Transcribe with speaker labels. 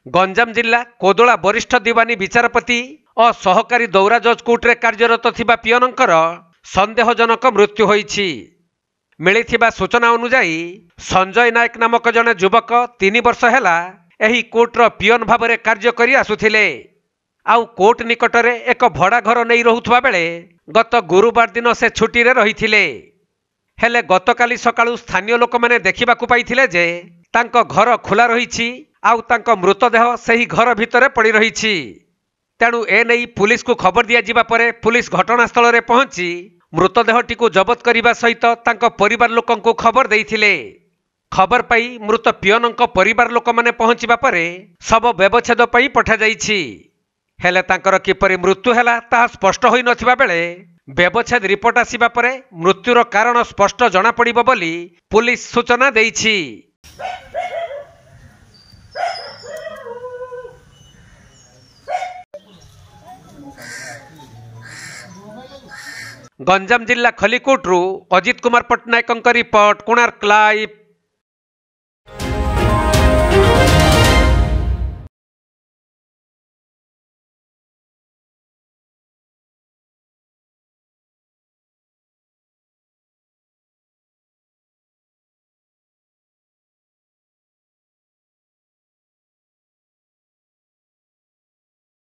Speaker 1: गंजाम जिला कोदोला वरिष्ठ दिवानी विचारपति और सहकारी दौरा जज कोर्टे कार्यरत थिबा पियनंकर संदेहजनक मृत्यु होईछि। मिलिथिबा सूचना अनुसार संजय नायक नामक जने युवक 3 वर्ष हेला एही कोर्टर पियन भाबरे कार्य करि आसुथिले। आउ कोर्ट निकटरे एक भड़ा घर नहीं रहुथबा बेले गत गुरुवार दिन से छुट्टी रे रहिथिले। हेले गतकाली सकाळु स्थानीय लोक माने देखिबाकू पाइथिले जे तांको घर खुला रहिछि आउ तांको मृतदेह सही घर भितरे पड़ी रहिछि। तेणु ए नहीं पुलिस को खबर दिया जिबा परे पुलिस घटनास्थल रे पहुंची मृतदेहटी को जबत करने सहित तांको परिवार लोकन को खबर देइथिले। खबर पाई मृत पियनंको परिवार लोक माने पहुंचीबा परे सब व्यवच्छेद पाई पठा जाइछि। हेले तांकर किपरि मृत्यु हैला ता स्पष्ट होई नथिबा बेले व्यवच्छेद रिपोर्ट आसीबा परे मृत्युर कारण स्पष्ट जना पड़िबो बोली पुलिस सूचना देइछि। गंजाम जिला खलिकोट अजित कुमार पट्टनायक रिपोर्ट कोणार्क लाइव।